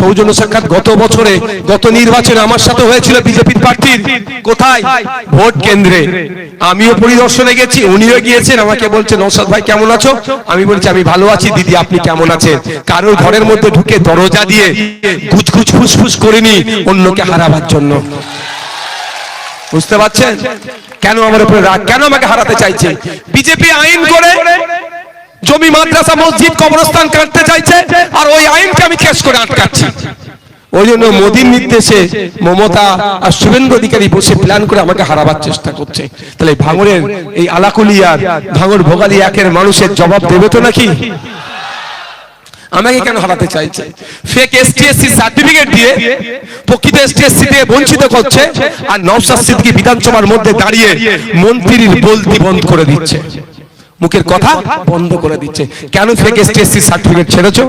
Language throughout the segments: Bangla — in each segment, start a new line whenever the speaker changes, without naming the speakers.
সৌজন্য সাক্ষাৎ গত বছরে গত নির্বাচনে আমার সাথে হয়েছিল বিজেপির প্রার্থীর। কোথায়? ভোট কেন্দ্রে। আমিও পরিদর্শনে গেছি, উনিও গিয়েছেন। আমাকে বলছেন নওশাদ ভাই কেমন আছো? আমি বলছি আমি ভালো আছি। দিদি আপনি কেমন আছেন? কারোর ঘরের মধ্যে ঢুকে দরজা দিয়ে গুজগুজ ফুসফুস করিনি অন্যকে হারাবার জন্য। বুঝতে পারছেন কেন আমার উপরে রাগ, কেন আমাকে হারাতে চাইছে? বিজেপি আইন করে জমি, মাদ্রাসা, মসজিদ, কবরস্থান কাটতে চাইছে, আর ওই আইনকে আমি কেস করে আটকাচ্ছি। ওই জন্য মোদীর নির্দেশে মমতা আর শুভেন্দু অধিকারী বসে প্ল্যান করে আমাকে হারাবার চেষ্টা করছে। তাহলে ভাঙড়ের এই আলাকুলিয়ার ভাঙড় ভোগালী একের মানুষের জবাব দেবে তো নাকি? আমাকে কেন হারাতে চাইছে? ফেক এসটিএসসি সার্টিফিকেট দিয়ে প্রকৃত এসটিএসসি দিয়ে বঞ্চিত করছে, আর নওশাদ সিদ্দিকী বিধানসভার মধ্যে দাঁড়িয়ে মন্ত্রীর বলতি বন্ধ করে দিচ্ছে, মুখের কথা বন্ধ করে দিচ্ছে। কেন ফেক এসটিএসসি সার্টিফিকেট ছেড়েছো?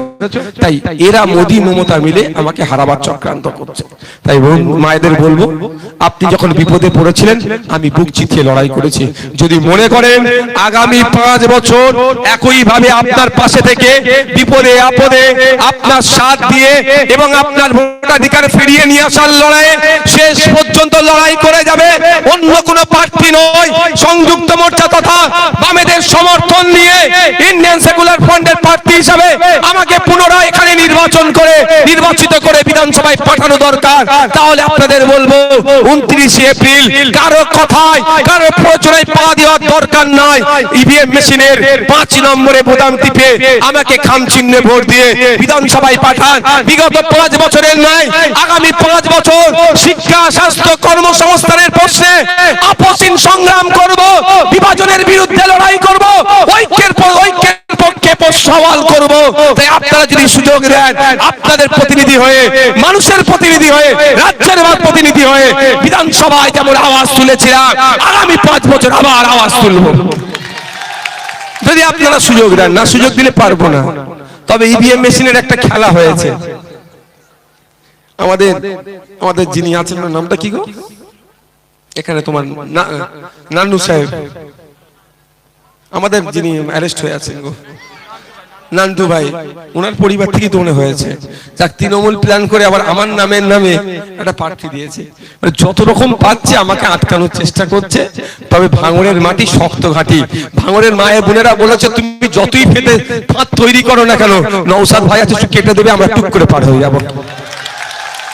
তাই এরা মোদী মমতা মিলে আমাকে হারাবার চক্রান্ত করছে। তাই মায়েদের বলবো, আপনি যখন বিপদে পড়েছিলেন আমি বুক চিতিয়ে লড়াই করেছি। যদি মনে করেন আগামী 5 বছর একই ভাবে আপনার পাশে থেকে বিপদে আপদে আপনার সাথ দিয়ে এবং আপনার ভোটাধিকার ফিরিয়ে নিয়ে আসার লড়াইয়ে শেষ পর্যন্ত লড়াই করে যাবে, অন্য কোনো প্রার্থী নয়, সংযুক্ত মোর্চা তথা বামেদের সমর্থন নিয়ে ইন্ডিয়ান সেকুলার ফ্রন্টের প্রার্থী হিসাবে আমাকে পুনরায় এখানে নির্বাচিত করে বিধানসভায় পাঠানো দরকার। তাহলে আপনাদের বলবো 29 এপ্রিল কারো কথায় কারো প্রচারণায় পা দেওয়ার দরকার নাই। ইভিএম মেশিনের 5 নম্বরে বোতাম টিপে আমাকে খাম চিহ্নে ভোট দিয়ে বিধানসভায় পাঠান। বিগত 5 বছরের নয়, আগামী 5 বছর শিক্ষা, স্বাস্থ্য, কর্মসংস্থানের প্রশ্নে আপসহীন সংগ্রাম করব, বিভাজনের বিরুদ্ধে লড়াই করব, ঐক্যের পক্ষে সওয়াল করব। তাই আপনারা যদি সুযোগ দেন, আপনাদের প্রতিনিধি হয়ে, মানুষের প্রতিনিধি হয়ে, রাজ্যের প্রতিনিধি হয়ে বিধানসভায় যেমন আওয়াজ তুলেছিলাম, আগামী 5 বছর আবার আওয়াজ তুলব। যদি আপনারা সুযোগ দেন, না সুযোগ দিলে পারবো না। তবে ইভিএম মেশিনের একটা খেলা হয়েছে। আমাদের যিনি আছেন, নামটা কি গো এখানে তোমার? নান্নু সাহেব, আমাদের যিনি অ্যারেস্ট হয়ে আছেন গো, নান্টু ভাই, ওনার পরিবার থেকে তো মনে হয়েছে। যাক, তৃণমূল প্ল্যান করে আবার আমার নামে একটা প্রার্থী দিয়েছে। যত রকম পাচ্ছে আমাকে আটকানোর চেষ্টা করছে। তবে ভাঙড়ের মাটি শক্ত ঘাঁটি। ভাঙড়ের মায়ের বোনেরা বলেছে তুমি যতই ফেটে ফাঁদ তৈরি করো না কেন, নওশাদ ভাই আছে কেটে দেবে, আমরা টুক করে পার হয়ে যাবো।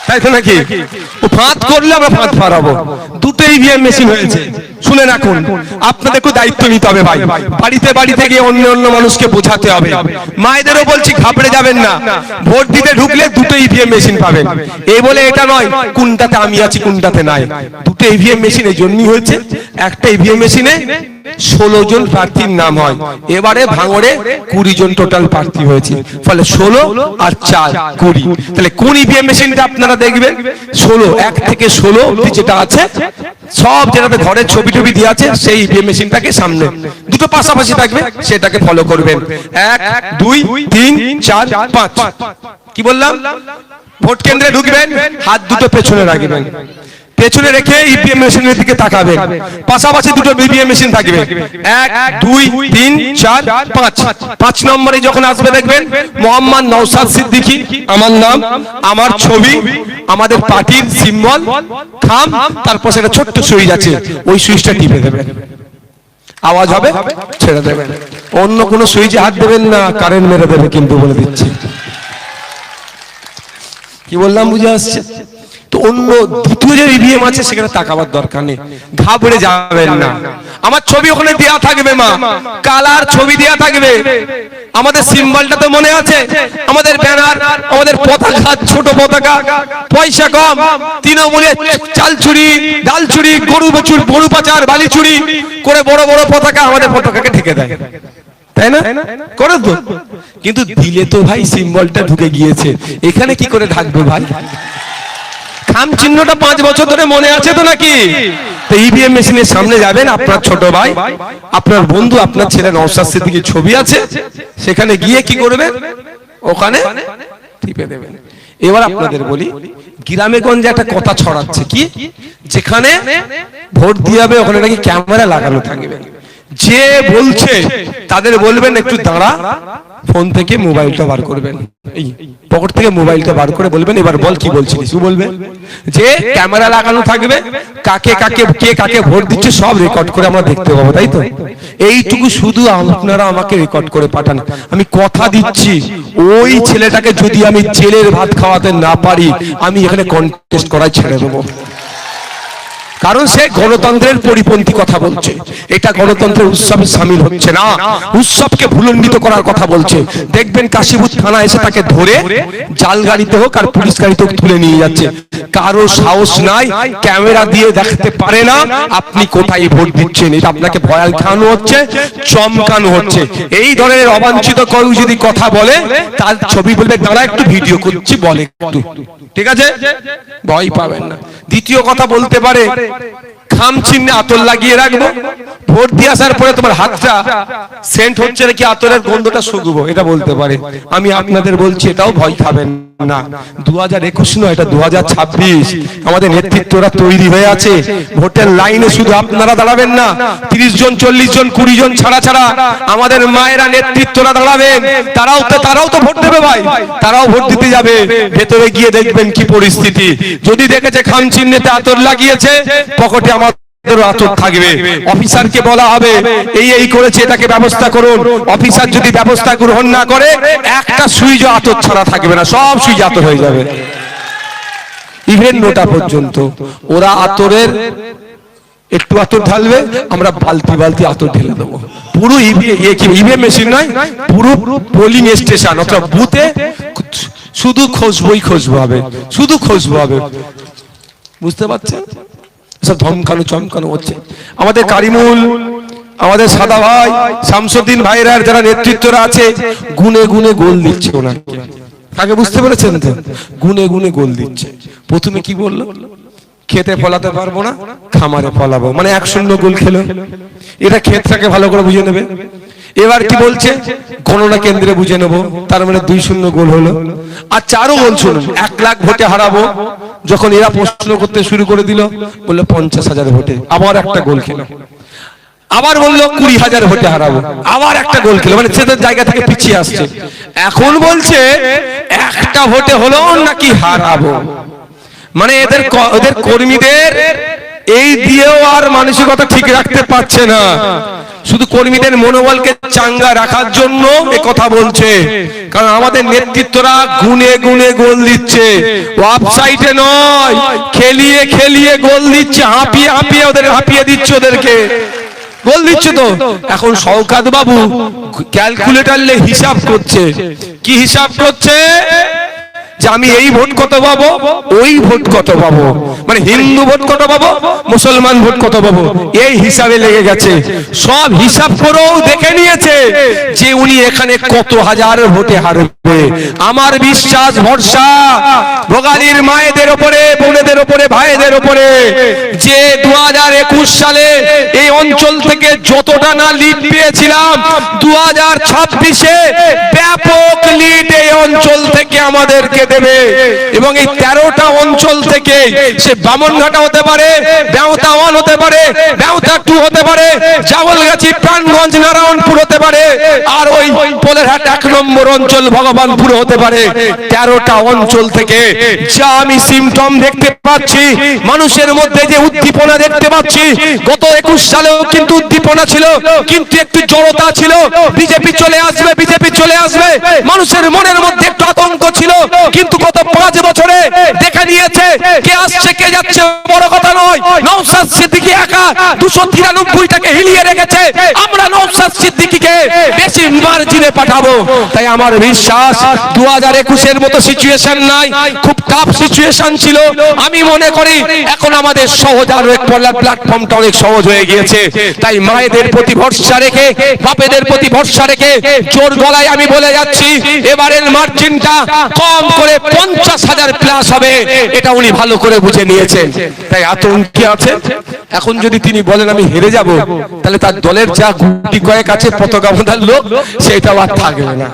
তাই তো নাকি? ও ফাঁদ করলে আমরা ফাঁদ পারাবো। দুটো ইভিএম মেশিন হয়েছে, শুনে রাখুন। আপনাদেরকে দায়িত্ব নিতে হবে ভাই। বাড়িতে গিয়ে অন্য মানুষকে বোঝাতে হবে। মায়েদেরও বলছি ঘাবড়ে যাবেন না। ভোট দিতে ঢুকলে দুটো ইভিএম মেশিন পাবেন। এই বলে এটা নয় কোনটাতে আমি আছি কোনটাতে নাই। দুটো ইভিএম মেশিন এই জন্যই হয়েছে, একটা ইভিএম মেশিনে 16 জন প্রার্থীর নাম হয়। এবারে ভাঙড়ে 20 জন টোটাল প্রার্থী হয়েছে, ফলে 16 আর 4 20। তাহলে কোন ইভিএম মেশিনটা আপনারা দেখবেন? 16, 1 থেকে 16 অবধি যেটা আছে সব যেটাতে ঘরের ছবি টবি দিয়ে আছে, সেই ইভিএম মেশিনটাকে সামনে দুটো পাশাপাশি থাকবে, সেটাকে ফলো করবেন। 1 2 3 4 5। কি বললাম? ভোট কেন্দ্রে ঢুকবেন, হাত দুটো পেছনে রাখবেন, পেছনে রেখে ইভিএম মেশিনের দিকে তাকাবেন। পাশাপাশি দুটো ইভিএম মেশিন থাকবে, 1 2 3 4 5। 5 নম্বরে যখন আসবে দেখবেন মোহাম্মদ নওশাদ সিদ্দিকী, আমার নাম, আমার ছবি, আমাদের পার্টির সিম্বল, খাম, তারপর সেটা ছোট্ট সুইচ আছে, ওই সুইচটা টিপে দেবেন। আওয়াজ হবে, ছেড়ে দেবেন। অন্য কোনো সুইচে হাত দেবেন না, কারেন্ট মেরে দেবে কিন্তু, বলে দিচ্ছি। কি বললাম বুঝে আসছে তো? অন্য দ্বিতীয় যে ইভিএম আছে সেখানে তাকাবার দরকার নেই, ঘাবড়ে যাবেন না। আমার ছবি ওখানে দেয়া থাকবে, মা কালার ছবি দেয়া থাকবে। আমাদের সিম্বলটা তো মনে আছে, আমাদের ব্যানার, আমাদের পতাকা, ছোট পতাকা, পয়সা কম, তৃণমূলে চাল চুরি, ডাল চুরি, গরু পাচার, বালি চুরি করে বড় বড় পতাকা আমাদের পতাকাকে ঢেকে দেয়, তাই না? করে তো, কিন্তু দিলে তো ভাই সিম্বলটা ঢুকে গিয়েছে, এখানে কি করে ঢাকবে ভাই? খাম চিহ্নটা 5 বছর ধরে মনে আছে তো নাকি? তো ইভিএম মেশিনের সামনে যাবেন, আপনার ছোট ভাই, আপনার বন্ধু, আপনার ছেলে নওশাদ সিদ্দিকীর ছবি আছে, সেখানে গিয়ে কি করবেন? ওখানে টিপে দেবেন। এবার আপনাদের বলি, গ্রামে গঞ্জে একটা কথা ছড়াচ্ছে, কি যেখানে ভোট দিয়ে হবে ওখানে নাকি ক্যামেরা লাগানো থাকবে। যে বলছে তাদের বলবেন একটু দাঁড়া, ফোন থেকে মোবাইলটা বার করবেন, এই পকেট থেকে মোবাইলটা বার করে বলবেন এবার বল কি বলছিস। কি বলবে? যে ক্যামেরা লাগানো থাকবে, কাকে কাকে কে কাকে ভোট দিচ্ছে সব রেকর্ড করে আমরা দেখতে পাবো, তাই তো? এইটুকু শুধু আপনারা আমাকে রেকর্ড করে পাঠান, আমি কথা দিচ্ছি ওই ছেলেটাকে যদি আমি জেলের ভাত খাওয়াতে না পারি আমি এখানে কন্টেস্ট করাই ছেড়ে দেবো। কারণ সে গণতন্ত্রের পরিপন্থী কথা বলছে, এটা গণতন্ত্রের উৎসবে সামিল হচ্ছে না, উৎসবকে ভুলণ্ডিত করার কথা বলছে। দেখবেন কাশীপুর থানা এসে তাকে ধরে জাল গাড়িতে হোক আর পুলিশ গাড়িতে হোক তুলে নিয়ে যাচ্ছে। কারো সাহস নাই, ক্যামেরা দিয়ে দেখতে পারে না আপনি কোথায় ভোট দিচ্ছেন, এটা আপনাকে ভয়াল খাওয়ানো হচ্ছে, চমকানো হচ্ছে। এই ধরনের অবাঞ্ছিত কেউ যদি কথা বলে তার ছবি বলবে দাঁড়া একটু ভিডিও করছি বলে একটু, ঠিক আছে? ভয় পাবেন না। দ্বিতীয় কথা বলতে পারে খাম চিহ্নে আতর লাগিয়ে রাখবো, ভোট দিয়ে আসার পরে তোমার হাতটা সেন্ট হচ্ছে নাকি আতরের গন্ধটা শুকবো, এটা বলতে পারে। আমি আপনাদের বলছি এটাও ভয় খাবেন না। 2021 নয়, এটা 2026। আমাদের নেতৃত্বরা তৈরি হয়ে আছে। ভোটের লাইনে শুধু আপনারা দাঁড়াবেন না, 30 জন 40 জন 20 জন ছাড়া ছাড়া আমাদের মায়েরা নেতৃত্বরা দাঁড়াবেন, তারাও তো ভোট দেবে ভাই, তারাও ভোট দিতে যাবে। ভেতরে গিয়ে দেখবেন কি পরিস্থিতি। যদি দেখেছে খাম চিহ্নেতে আতর লাগিয়েছে, পকেটে আমার আতর থাকবে, অফিসারকে বলা হবে এই করেছে এটাকে ব্যবস্থা করুন। অফিসার যদি ব্যবস্থা গ্রহণ না করে একটা সুইচ আতর ছাড়া থাকবে না, সব সুইচ আতর হয়ে যাবে। ইভেন নোটা পর্যন্ত ওরা আতরের একটু আতর ঢালবে, আমরা বালতি বালতি আতর ঢেলে দেবো। পুরো ইভিএম মেশিন নয়, পুরো পোলিং স্টেশন অর্থাৎ বুথে শুধু খুশবুই খুশবু হবে, শুধু খুশবু হবে। বুঝতে পারছেন? সব ধমকানো চমকানো হচ্ছে। আমাদের কারিমুল, আমাদের সাদা ভাই, শামসুদ্দিন ভাইরা যারা নেতৃত্বরা আছে গুনে গুনে গোল দিচ্ছে ওনাকে। আগে বুঝতে পেরেছেন তো? গুনে গুনে গোল দিচ্ছে। প্রথমে কি বললো? খেতে ফলাতে পারবো না, খামারে ফলাবো, মানে 1-0 গোল খেলো। এটা ক্ষেতটাকে ভালো করে বুঝে নেবে। এবার কি বলছে? গণনা কেন্দ্রে বুঝে নেবো, তার মানে 2-0 গোল হলো। আর চারও গোল শুনুন, 1 লাখ ভোটে হারাবো। যখন এরা প্রশ্ন করতে শুরু করে দিল, বললো 50,000 ভোটে, আবার একটা গোল খেলো। আবার বললো 20,000 ভোটে হারাবো, আবার একটা গোল খেলো, মানে সেদের জায়গা থেকে পিছিয়ে আসছে। এখন বলছে একটা ভোটে হলো নাকি হারাবো, মানে এদের কর্মীদের এই দিয়েও আর মানসিকতা ঠিক রাখতে পারছে না। শুধু কর্মীদের মনোবলকে চাঙ্গা রাখার জন্য এ কথা বলছে। কারণ আমাদের নেতৃত্বরা গুনে গুনে গোল দিচ্ছে, ওয়েবসাইটে নয়, খেলিয়ে খেলিয়ে গোল দিচ্ছে, হাঁপিয়ে হাঁপিয়ে ওদের হাঁপিয়ে দিচ্ছে, ওদেরকে গোল দিচ্ছে। তো এখন শওকত বাবু ক্যালকুলেটর নিয়ে হিসাব করছে। কি হিসাব করছে? যে আমি এই ভোট কত পাবো, ওই ভোট কত পাবো, মানে হিন্দু ভোট কত পাবো, মুসলমান ভোট কত পাবো, এই হিসাবে লেগে গেছে। সব হিসাব করেও দেখে নিয়েছে যে উনি এখানে কত হাজার ভোটে হারবে। আমার বিশ্বাস ভরসা ভোগালীর মায়েদের উপরে, বোনেদের উপরে, ভাইদের উপরে, যে 2021 সালে এই অঞ্চল থেকে যতটা না লিড পেয়েছিলাম, 2026-এ ব্যাপক লিড এই অঞ্চল থেকে আমাদেরকে দেবে। এবং এই 13টা অঞ্চল থেকে, সে বামনঘাটা হতে পারে, বেউতা 1 হতে পারে, বেউতা 2 হতে পারে, জাগলগাছি, প্রাণগঞ্জ, নারায়ণপুর হতে পারে, আর ওই পোলেরহাট 1 নম্বর অঞ্চল ভগবানপুর হতে পারে। 13টা অঞ্চল থেকে যা আমি সিমটম দেখতে পাচ্ছি, মানুষের মধ্যে যে উদ্দীপনা দেখতে পাচ্ছি, গত 21 সালেও কিন্তু উদ্দীপনা ছিল, কিন্তু একটু জড়তা ছিল, বিজেপি চলে আসবে, বিজেপি চলে আসবে, মানুষের মনের মধ্যে একটু আতঙ্ক ছিল। কিন্তু গত 5 বছরে দেখা নিয়েছে কে আসছে কে যাচ্ছে বড় কথা নয়, নওশাদ সিদ্দিকী একা 293টাকে হিলিয়ে রেখেছে। আমরা নওশাদ সিদ্দিকীকে বেশি মার্জিনে পাঠাবো। তাই আমার বিশ্বাস 2021-এর মতো সিচুয়েশন নাই, খুব টাফ সিচুয়েশন ছিল। আমি মনে করি এখন আমাদের সহজ, আর প্ল্যাটফর্মটা অনেক সহজ হয়ে গিয়েছে। তাই মায়েদের প্রতি ভরসা রেখে, বাপেদের প্রতি ভরসা রেখে জোর গলায় আমি বলে যাচ্ছি, এবারের মার্জিনটা কম করে 50,000 প্লাস হবে, এটা উনি ভালো করে বুঝে নিয়েছেন। তাই আতঙ্কে আছে। এখন যদি তিনি বলেন আমি হেরে যাব, তাহলে তার দলের যা গুটি কয়েক আছে পতাকা বাঁধার লোক, সেটাও আর থাকবে না।